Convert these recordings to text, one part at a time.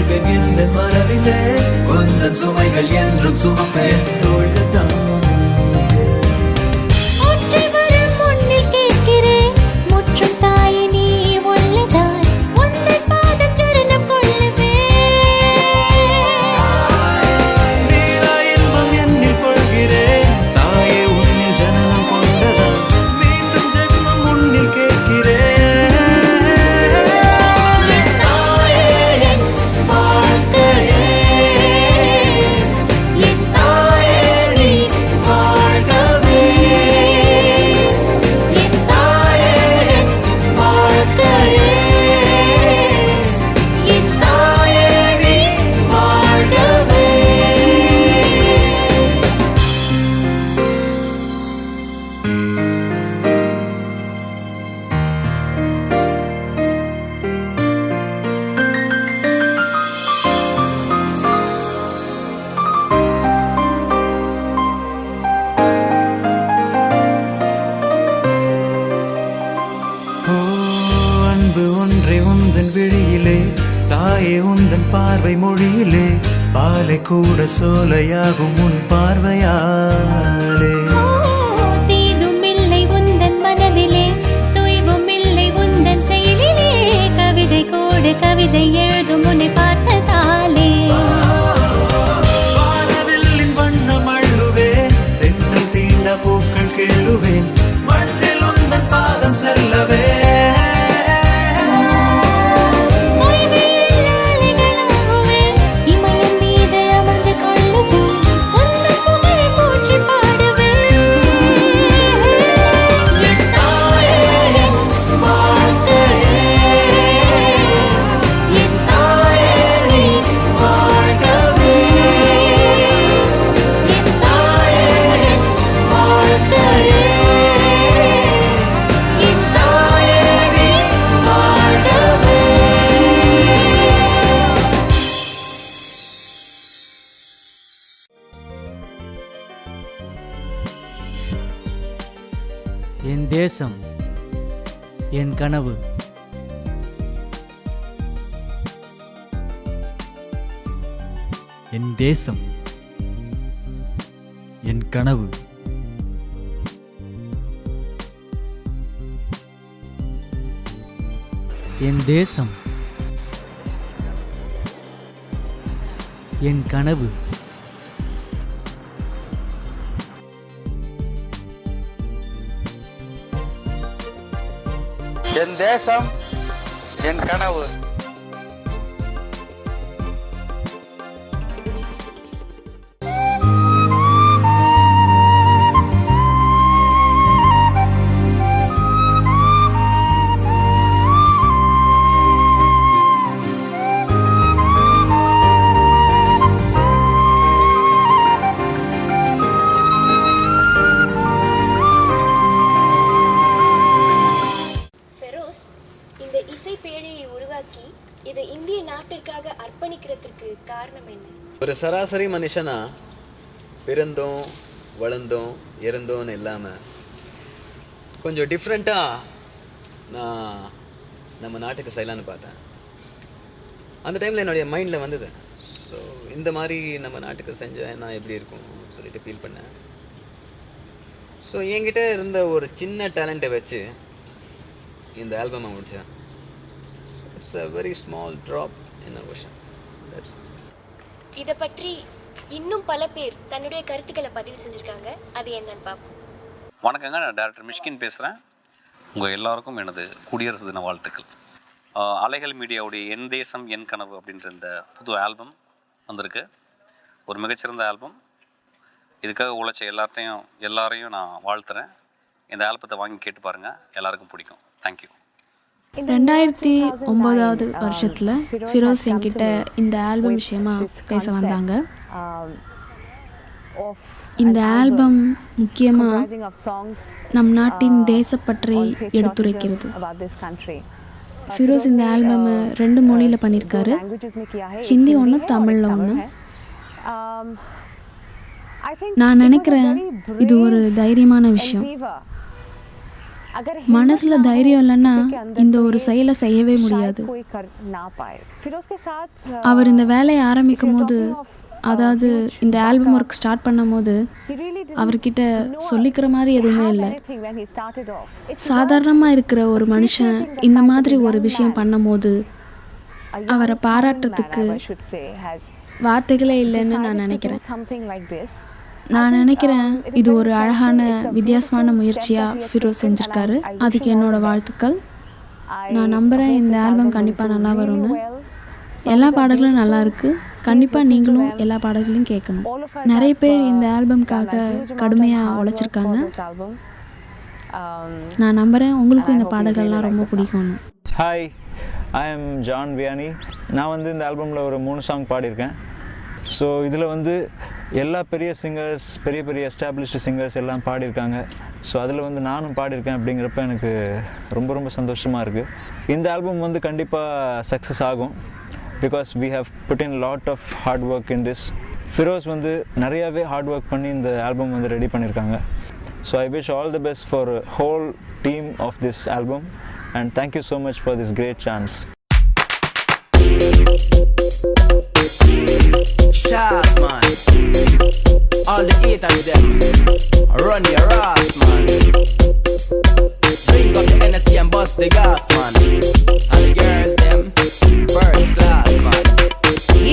வாழ்வேன் எந்த மனதிலே உந்தன் சுமைகள் என்றும் சுமப்பேன் தோள்கள் தான் பார்வை மொழியிலே பாலை கூட சோலையாகும் உன் பார்வையாலே தீதும் இல்லை உந்தன் மனதிலே தொய்வும் இல்லை உந்தன் செயலிலே கவிதை கோடு கவிதை எழுதும் உன்னை பார்த்ததாலே வானவில்லின் வண்ணம் அள்ளுவேன் தென்றல் தீண்ட பூக்கள் கிள்ளுவேன் மண்ணில் உந்தன் பாதம் செல்லவே என் தேசம் என் கனவு. என் தேசம் என் கனவு. என் தேசம் என் கனவு. என் தேசம் என் கனவு. இதை இந்திய நாட்டிற்காக அர்ப்பணிக்கிறதுக்கு காரணம் என்ன? ஒரு சராசரி மனுஷனா பிறந்தோம் வளர்ந்தோம் இறந்தோன்னு இல்லாமல் கொஞ்சம் டிஃப்ரெண்ட்டாக நான் நம்ம நாட்டுக்கு செய்யலான்னு பார்த்தேன். அந்த டைமில் என்னுடைய மைண்டில் வந்தது, ஸோ இந்த மாதிரி நம்ம நாட்டுக்கு செஞ்சேன் நான் எப்படி இருக்கும் சொல்லிட்டு ஃபீல் பண்ணேன். ஸோ என்கிட்ட இருந்த ஒரு சின்ன டேலண்ட்டை வச்சு இந்த ஆல்பமை முடித்தேன். It's a very small drop in the ocean. That's it. இதை பற்றி இன்னும் பல பேர் தன்னுடைய கருத்துக்களை பதிவு செஞ்சுருக்காங்க. அது என்னன்னு பார்ப்போம். வணக்கங்க, நான் டைரக்டர் மிஷ்கின் பேசுகிறேன். உங்கள் எல்லாருக்கும் எனது குடியரசு தின வாழ்த்துக்கள். அலைகள் மீடியாவுடைய என் தேசம் என் கனவு அப்படின்ற இந்த புது ஆல்பம் வந்திருக்கு. ஒரு மிகச்சிறந்த ஆல்பம். இதுக்காக உழைச்ச எல்லாரையும் நான் வாழ்த்துறேன். இந்த ஆல்பத்தை வாங்கி கேட்டு பாருங்கள், எல்லாருக்கும் பிடிக்கும். தேங்க்யூ. 2009 வருஷத்தில் ஃபிரோஸ் என்கிட்ட இந்த ஆல்பம் விஷயமா பேச வந்தாங்க. இந்த ஆல்பம் முக்கியமாக நம் நாட்டின் தேசப்பற்றை எடுத்துரைக்கிறது. ஃபிரோஸ் இந்த ஆல்பமை 2 மொழியில் பண்ணியிருக்காரு. ஹிந்தி ஒன்று, தமிழில் ஒன்று. நான் நினைக்கிறேன் இது ஒரு தைரியமான விஷயம். மனசில் தைரியம் இல்லைன்னா இந்த ஒரு செயலை செய்யவே முடியாது. அவர் இந்த வேலையை ஆரம்பிக்கும் போது, அதாவது இந்த ஆல்பம் ஒர்க் ஸ்டார்ட் பண்ணும் போது அவர்கிட்ட சொல்லிக்கிற மாதிரி எதுவுமே இல்லை. சாதாரணமாக இருக்கிற ஒரு மனுஷன் இந்த மாதிரி ஒரு விஷயம் பண்ணும் போது அவரை பாராட்டுறதுக்கு வார்த்தைகளே இல்லைன்னு நான் நினைக்கிறேன். இது ஒரு அழகான வித்தியாசமான முயற்சியாக ஃபிரோஸ் செஞ்சுருக்காரு. அதுக்கு என்னோட வாழ்த்துக்கள். நான் நம்புகிறேன் இந்த ஆல்பம் கண்டிப்பாக நல்லா வரும்னு. எல்லா பாடல்களும் நல்லா இருக்குது. கண்டிப்பாக நீங்களும் எல்லா பாடல்களையும் கேட்கணும். நிறைய பேர் இந்த ஆல்பம்காக கடுமையாக உழைச்சிருக்காங்க. நான் நம்புகிறேன் உங்களுக்கும் இந்த பாடல்கள்லாம் ரொம்ப பிடிக்கும்னு. Hi, I am John Vianney. நான் இந்த ஆல்பமில் ஒரு 3 சாங் பாடியிருக்கேன். ஸோ இதில் எல்லா பெரிய சிங்கர்ஸ், பெரிய பெரிய எஸ்டாப்ளிஷ்டு சிங்கர்ஸ் எல்லாம் பாடியிருக்காங்க. ஸோ அதில் நானும் பாடியிருக்கேன். அப்படிங்கிறப்ப எனக்கு ரொம்ப ரொம்ப சந்தோஷமாக இருக்குது. இந்த ஆல்பம் கண்டிப்பாக சக்ஸஸ் ஆகும். Because we have put in lot of hard work in this. Firoz நிறையாவே ஹார்ட் ஒர்க் பண்ணி இந்த ஆல்பம் ரெடி பண்ணியிருக்காங்க. So I wish all the best for whole team of this album and thank you so much for this great chance. Shots, man. All the haters them run your ass, man. Drink up the Hennessy and bust the gas, man. And the girls them first class, man.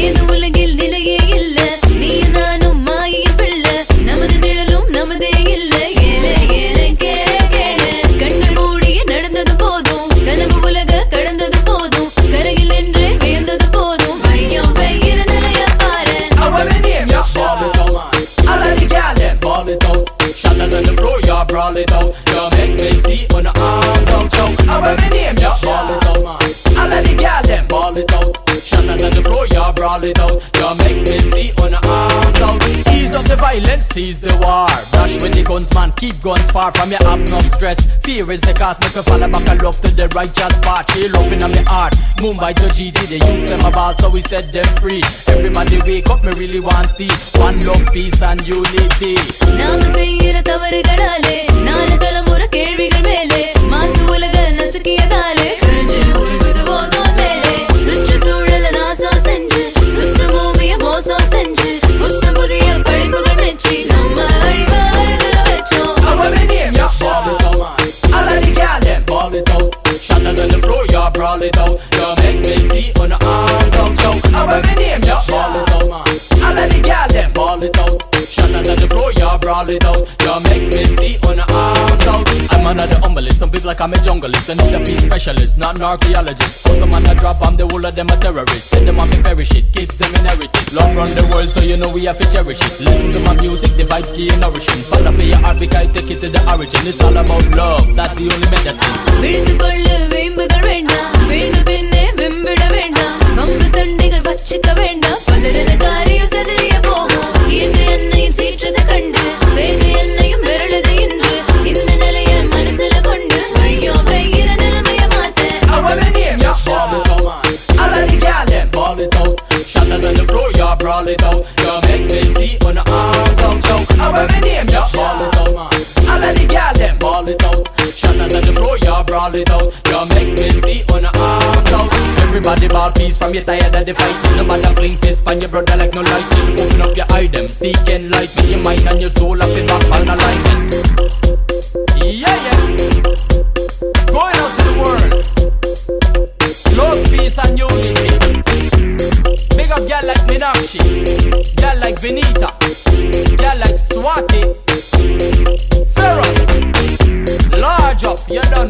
ஏது உலகில் நிலையே இல்ல, நீ நானும் மாயில் பிள்ளை, நமது நிழலும் நமதே இல்ல. ஏழை ஏழை கேள கேள, கண்கள் மூடிய நடந்தது போதும், கனவு உலக கடந்தது போதும், கரையில் என்றே வியந்தது போதும். ஐயம் பெய்கிற நிலைய பாரு. I want my name, yeah, ball it out, man. All of the gal them ball it out. Shatters on the floor, yeah, brawl it out. You make me see on the arms out, chow. I want my name, yeah, ball it out, man. All of the gal them ball it out. Shatters on the floor, yeah, brawl it out. You make me see on the arms out. Ease of the violence, seize the war. Rush with the guns, man, keep guns far from you, have no stress. Fear is the cause, make me fall back and love to the righteous part. She loving on my heart. Mumbai to GT, the youth them a boss, so we set them free. Everybody wake up, me really want see one love, peace and unity. நாம செய்யற தவறுகளாலே நாலு தலைமுறை கேள்விகள் மேலே, மாசு உலக நசுக்கியதாலே கரைஞ்சு உருகுது ஓசோன் மேலே. சுற்றுச்சூழல நாசம் செஞ்சு, சுத்த பூமிய மோசம் செஞ்சு, புத்தம் புதிய படைப்புகள் மெச்சி நம்ம அழிவாறுகளை வச்சோம். I want my name, yeah, ball it out, man. All of the gal them ball it out. Shatters on the floor, yeah, brawl it out. You make me see on the arms out, chow. I want my name, yeah, ball it out, man. All of the gal them ball it out. Shatters on the floor, yeah, brawl it out. You make me see on the arms out. I'm another humblest. Some people like I'm a junglist. I need a peace specialist, not an archaeologist. Also man a drop bomb, the whole of them a terrorist. Send them off to perish it, kids them inherited. Love from the world, so you know we have to cherish it. Listen to my music, the vibes key and nourishing. Follow for your heart, because I take it to the origin. It's all about love, that's the only medicine. விழுந்து கொள்ள வேம்புகள் வேண்டாம், விழுந்து பின்னே வெம்பிட வேண்டாம், வம்பு சண்டைகள் வச்சுக்க வேண்டாம். பதறத காரியம் சதறிய போகும், இன்று என்னையும் சீற்றத்தை கண்டு சேர்த்து என்னையும் விரழுது இன்று. இந்த நிலைய மனசுல கொண்டு ஐயோ பெய்கிற நிலைமைய மாத்த. I want my name, yeah, ball it out, man. All of the gal them ball it out. Shatters on the floor, yeah, brawl it out. You make me see on the arms out, chow. I want my name, yeah, ball it out, man. All of the gal them ball it out. Shatters on the floor, yeah, brawl it out. You make me see on the arms out. Everybody ball peace from you tired of the fighting. No matter fling fist pan your brother like no lighting. Open up your eye them, seek enlighten. Your mind and your soul up in back on alignment. Yeah, yeah. Going out to the world. Love, peace and unity. Big up gal like Meenakshi, gal like Vinita, gal like Swati, Feroz. Large up, you know